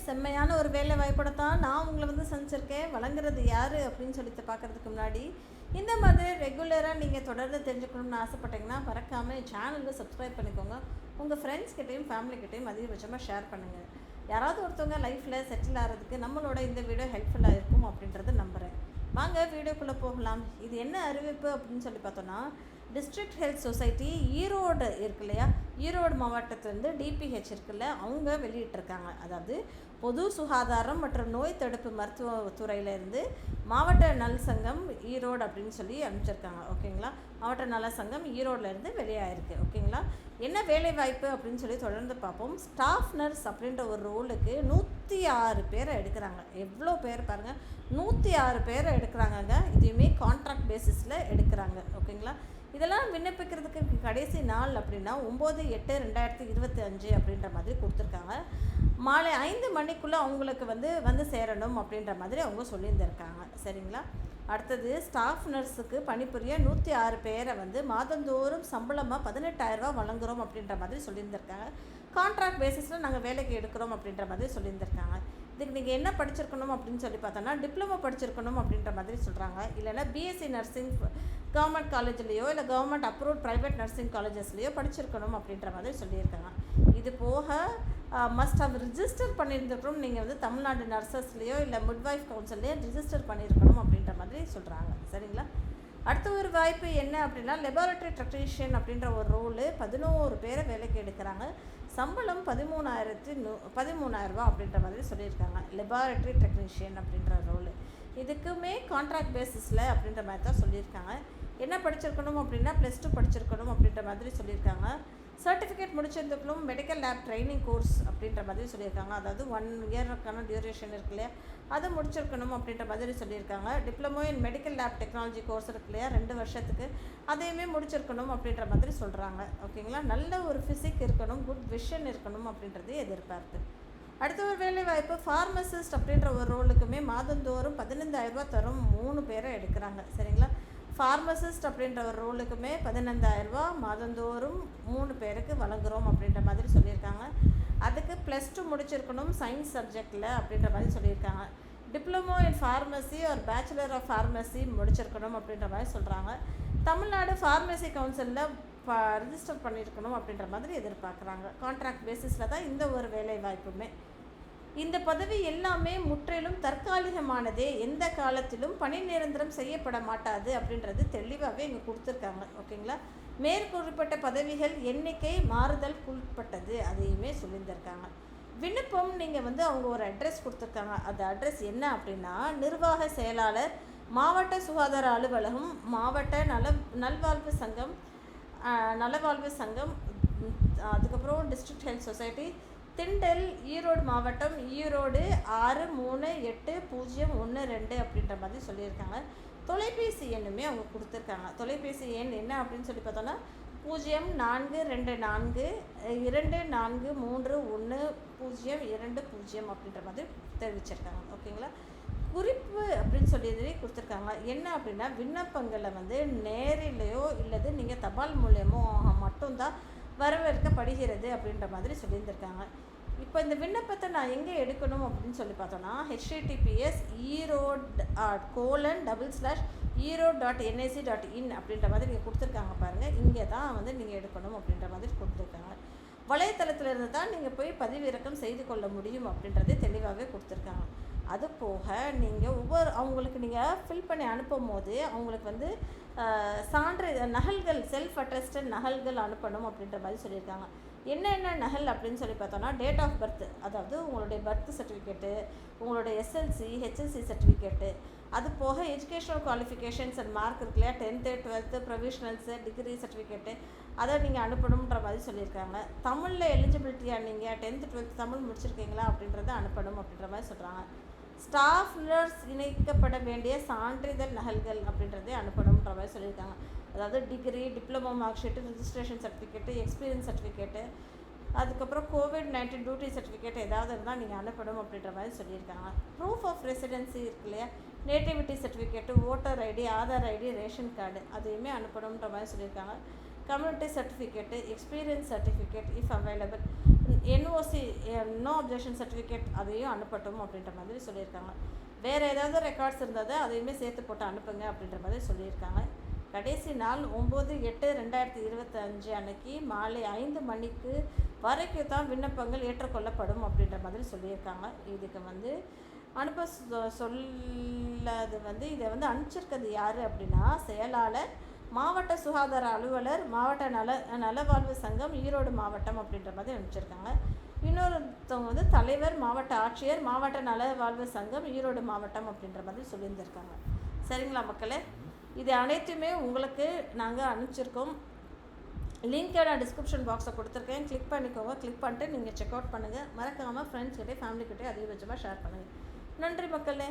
செம்மையான ஒரு வேலை வாய்ப்போட தான் நான் உங்களை சந்திச்சிருக்கேன். வழங்குறது யார் அப்படின்னு சொல்லிட்டு பார்க்குறதுக்கு முன்னாடி இந்த மாதிரி ரெகுலராக நீங்கள் தொடர்ந்து தெரிஞ்சுக்கணும்னு ஆசைப்பட்டீங்கன்னா மறக்காமல் சேனலில் சப்ஸ்கிரைப் பண்ணிக்கோங்க. உங்கள் ஃப்ரெண்ட்ஸ்கிட்டையும் ஃபேமிலிக்கிட்டையும் அதிகபட்சமாக ஷேர் பண்ணுங்கள். யாராவது ஒருத்தவங்க லைஃப்பில் செட்டில் ஆகிறதுக்கு நம்மளோட இந்த வீடியோ ஹெல்ப்ஃபுல்லாக இருக்கும் அப்படின்றத நம்புகிறேன். வாங்க வீடியோக்குள்ளே போகலாம். இது என்ன அறிவிப்பு அப்படின்னு சொல்லி பார்த்தோன்னா, டிஸ்ட்ரிக்ட் ஹெல்த் சொசைட்டி ஈரோடு இருக்கு இல்லையா, ஈரோடு மாவட்டத்துலேருந்து டிபிஹெச் இருக்குல்ல, அவங்க வெளியிட்டிருக்காங்க. அதாவது பொது சுகாதாரம் மற்றும் நோய் தடுப்பு மருத்துவத்துறையிலேருந்து மாவட்ட நல சங்கம் ஈரோடு அப்படின்னு சொல்லி அனுப்பிச்சிருக்காங்க. ஓகேங்களா, மாவட்ட நல சங்கம் ஈரோடுலேருந்து வெளியாகிருக்கு. ஓகேங்களா, என்ன வேலை வாய்ப்பு அப்படின்னு சொல்லி தொடர்ந்து பார்ப்போம். ஸ்டாஃப் நர்ஸ் அப்படின்ற ஒரு ரோலுக்கு 106 பேரை எடுக்கிறாங்க. எவ்வளோ பேர் பாருங்கள், 106 பேரை எடுக்கிறாங்கங்க. இதுவுமே கான்ட்ராக்ட் பேசிஸில் எடுக்கிறாங்க. ஓகேங்களா, இதெல்லாம் விண்ணப்பிக்கிறதுக்கு கடைசி நாள் அப்படின்னா 9/8/2025 அப்படின்ற மாதிரி கொடுத்துருக்காங்க. மாலை 5 மணிக்குள்ளே அவங்களுக்கு வந்து சேரணும் அப்படின்ற மாதிரி அவங்க சொல்லியிருந்திருக்காங்க. சரிங்களா, அடுத்தது ஸ்டாஃப் நர்ஸுக்கு பணிபுரிய 106 பேரை மாதந்தோறும் சம்பளமாக 18,000 ரூபா வழங்குகிறோம் அப்படின்ற மாதிரி சொல்லியிருந்திருக்காங்க. கான்ட்ராக்ட் பேசிஸில் நாங்கள் வேலைக்கு எடுக்கிறோம் அப்படின்ற மாதிரி சொல்லியிருந்திருக்காங்க. இதுக்கு நீங்கள் என்ன படிச்சிருக்கணும் அப்படின்னு சொல்லி பார்த்தோன்னா, டிப்ளமோ படிச்சிருக்கணும் அப்படின்ற மாதிரி சொல்கிறாங்க. இல்லைனா பிஎஸ்சி நர்சிங் கவர்மெண்ட் காலேஜ்லேயோ இல்லை கவர்மெண்ட் அப்ரூவ்ட் ப்ரைவேட் நர்சிங் காலேஜஸ்லேயோ படிச்சிருக்கணும் அப்படின்ற மாதிரி சொல்லியிருக்காங்க. இது போக மஸ்ட் ஹவ் ரிஜிஸ்டர் பண்ணியிருந்துக்கணும். நீங்கள் தமிழ்நாடு நர்சஸ்லேயோ இல்லை மிட்வைஃப் கவுன்சில்லையோ ரிஜிஸ்டர் பண்ணியிருக்கணும் அப்படின்ற மாதிரி சொல்கிறாங்க. சரிங்களா, அடுத்த ஒரு வாய்ப்பு என்ன அப்படின்னா, லெபார்ட்டரி டெக்னீஷியன் அப்படின்ற ஒரு ரோலு 11 பேரை வேலைக்கு எடுக்கிறாங்க. சம்பளம் 13,000 ரூபா அப்படின்ற மாதிரி சொல்லியிருக்காங்க. லெபார்ட்டரி டெக்னீஷியன் அப்படின்ற ரோலு இதுக்குமே கான்ட்ராக்ட் பேசிஸில் அப்படின்ற மாதிரி தான் சொல்லியிருக்காங்க. என்ன படிச்சிருக்கணும் அப்படின்னா, +2 படிச்சிருக்கணும் அப்படின்ற மாதிரி சொல்லியிருக்காங்க. சர்டிஃபிகேட் முடிச்சிருந்துக்கணும். மெடிக்கல் லேப் ட்ரைனிங் கோர்ஸ் அப்படின்ற மாதிரி சொல்லியிருக்காங்க. அதாவது 1 இயருக்கான டியூரேஷன் இருக்கு இல்லையா, அது முடிச்சிருக்கணும் அப்படின்ற மாதிரி சொல்லியிருக்காங்க. Diploma in medical lab technology course இருக்கு இல்லையா, 2 வருஷத்துக்கு, அதையுமே முடிச்சிருக்கணும் அப்படின்ற மாதிரி சொல்கிறாங்க. ஓகேங்களா, நல்ல ஒரு ஃபிசிக் இருக்கணும், குட் விஷன் இருக்கணும் அப்படின்றது எதிர்பார்ப்பு. அடுத்த ஒரு வேலை வாய்ப்பு ஃபார்மசிஸ்ட் அப்படின்ற ஒரு ரோலுக்குமே மாதந்தோறும் 15,000 ரூபா தரும் 3 பேரை எடுக்கிறாங்க. சரிங்களா, ஃபார்மசிஸ்ட் அப்படின்ற ஒரு ரோலுக்குமே 15,000 ரூபா மாதந்தோறும் 3 பேருக்கு வழங்குகிறோம் அப்படின்ற மாதிரி சொல்லியிருக்காங்க. அதுக்கு +2 முடிச்சிருக்கணும் சயின்ஸ் சப்ஜெக்டில் அப்படின்ற மாதிரி சொல்லியிருக்காங்க. டிப்ளமோ இன் ஃபார்மசி ஒரு பேச்சுலர் ஆஃப் ஃபார்மசி முடிச்சிருக்கணும் அப்படின்ற மாதிரி சொல்கிறாங்க. தமிழ்நாடு ஃபார்மசி கவுன்சிலில் ரிஜிஸ்டர் பண்ணியிருக்கணும் அப்படின்ற மாதிரி எதிர்பார்க்குறாங்க. கான்ட்ராக்ட் பேசிஸில் தான் இந்த ஒரு வேலை வாய்ப்புமே. இந்த பதவி எல்லாமே முற்றிலும் தற்காலிகமானதே, எந்த காலத்திலும் பணி நிரந்தரம் செய்யப்பட மாட்டாது அப்படின்றது தெளிவாகவே இங்கே கொடுத்துருக்காங்க. ஓகேங்களா, மேற்குறிப்பிட்ட பதவிகள் எண்ணிக்கை மாறுதலுக்குட்பட்டது அதையுமே சொல்லியிருந்திருக்காங்க. விண்ணப்பம் நீங்கள் அவங்க ஒரு அட்ரஸ் கொடுத்துருக்காங்க. அந்த அட்ரஸ் என்ன அப்படின்னா, நிர்வாக செயலாளர், மாவட்ட சுகாதார அலுவலகம், மாவட்ட நலவாழ்வு சங்கம், அதுக்கப்புறம் district health society, Thindal, Erode மாவட்டம், ஈரோடு 63801 அப்படின்ற மாதிரி சொல்லியிருக்காங்க. தொலைபேசி எண்ணுமே அவங்க கொடுத்துருக்காங்க. தொலைபேசி எண் என்ன அப்படின்னு சொல்லி பார்த்தோன்னா 0424243120 அப்படின்ற மாதிரி தெரிவிச்சிருக்காங்க. ஓகேங்களா, குறிப்பு அப்படின்னு சொல்லி கொடுத்துருக்காங்க. என்ன அப்படின்னா, விண்ணப்பங்களை நேரிலேயோ இல்லது நீங்கள் தபால் மூலியமோ மட்டும்தான் வரவேற்கப்படுகிறது அப்படின்ற மாதிரி சொல்லியிருந்திருக்காங்க. இப்போ இந்த விண்ணப்பத்தை நான் எங்கே எடுக்கணும் அப்படின்னு சொல்லி பார்த்தோன்னா, https erode:/erode.nic.in அப்படின்ற மாதிரி நீங்கள் கொடுத்துருக்காங்க பாருங்கள். இங்கே தான் நீங்கள் எடுக்கணும் அப்படின்ற மாதிரி கொடுத்துருக்காங்க. வலைத்தளத்திலிருந்து தான் நீங்கள் போய் பதிவிறக்கம் செய்து கொள்ள முடியும் அப்படின்றதே தெளிவாகவே கொடுத்துருக்காங்க. அது போக நீங்கள் அவங்களுக்கு நீங்கள் ஃபில் பண்ணி அனுப்பும் போது அவங்களுக்கு நகல்கள், செல்ஃப் அட்டஸ்டட் நகல்கள் அனுப்பணும் அப்படின்ற மாதிரி சொல்லியிருக்காங்க. என்னென்ன நகல் அப்படின்னு சொல்லி பார்த்தோன்னா, டேட் ஆஃப் பர்த், அதாவது உங்களுடைய பர்த் சர்டிஃபிகேட்டு, உங்களுடைய எஸ்எல்சி ஹெச்எல்சி சர்டிஃபிகேட்டு, அது போக எஜுகேஷனல் குவாலிஃபிகேஷன்ஸ் அண்ட் மார்க் இருக்கு இல்லையா, 10th 12th ப்ரொவிஷனல்ஸு டிகிரி சர்டிஃபிகேட்டு, அதை நீங்கள் அனுப்பணுன்ற மாதிரி சொல்லியிருக்காங்க. தமிழில் எலிஜிபிலிட்டியாக நீங்கள் 10th 12th தமிழ் முடிச்சிருக்கீங்களா அப்படின்றத அனுப்பணும் அப்படின்ற மாதிரி சொல்கிறாங்க. ஸ்டாஃப் நர்ஸ் இணைக்கப்பட வேண்டிய சான்றிதழ் நகல்கள் அப்படின்றதே அனுப்பணுன்ற மாதிரி சொல்லியிருக்காங்க. அதாவது degree, diploma mark sheet, registration certificate, experience certificate, அதுக்கப்புறம் COVID-19 டியூட்டி சர்டிஃபிகேட் ஏதாவது இருந்தால் நீங்கள் அனுப்பணும் அப்படின்ற மாதிரி சொல்லியிருக்காங்க. ப்ரூஃப் ஆஃப் ரெசிடென்சி இருக்கு இல்லையா, nativity certificate, voter ID, Aadhaar ID, ration card அதையுமே அனுப்பணுன்ற மாதிரி சொல்லியிருக்காங்க. Community certificate, experience certificate if available, NOC no objection certificate அதையும் அனுப்பட்டும் அப்படின்ற மாதிரி சொல்லியிருக்காங்க. வேறு ஏதாவது ரெக்கார்ட்ஸ் இருந்தது அதையுமே சேர்த்து போட்டு அனுப்புங்க அப்படின்ற மாதிரி சொல்லியிருக்காங்க. கடைசி நாள் 9/8/2025 அன்னைக்கு மாலை 5 மணிக்கு வரைக்கும் தான் விண்ணப்பங்கள் ஏற்றுக்கொள்ளப்படும் அப்படின்ற மாதிரி சொல்லியிருக்காங்க. இதுக்கு வந்து அனுப்ப சொல்லது இதை அனுப்பிச்சிருக்கிறது யார் அப்படின்னா செயலாளர், மாவட்ட சுகாதார அலுவலர், மாவட்ட நலவாழ்வு சங்கம், ஈரோடு மாவட்டம் அப்படின்ற மாதிரி அனுப்பிச்சிருக்காங்க. இன்னொருத்தவங்க தலைவர், மாவட்ட ஆட்சியர், மாவட்ட நலவாழ்வு சங்கம், ஈரோடு மாவட்டம் அப்படின்ற மாதிரி சொல்லியிருந்திருக்காங்க. சரிங்களா மக்களே, இது அனைத்துமே உங்களுக்கு நாங்கள் அனுப்பிச்சிருக்கோம். லிங்க்கை நான் டிஸ்கிரிப்ஷன் பாக்ஸில் கொடுத்துருக்கேன், கிளிக் பண்ணிக்கோங்க. கிளிக் பண்ணிட்டு நீங்கள் செக் அவுட் பண்ணுங்கள். மறக்காமல் ஃப்ரெண்ட்ஸ்கிட்டே ஃபேமிலிக்கிட்டே அதிகபட்சமாக ஷேர் பண்ணுங்கள். நன்றி மக்களே.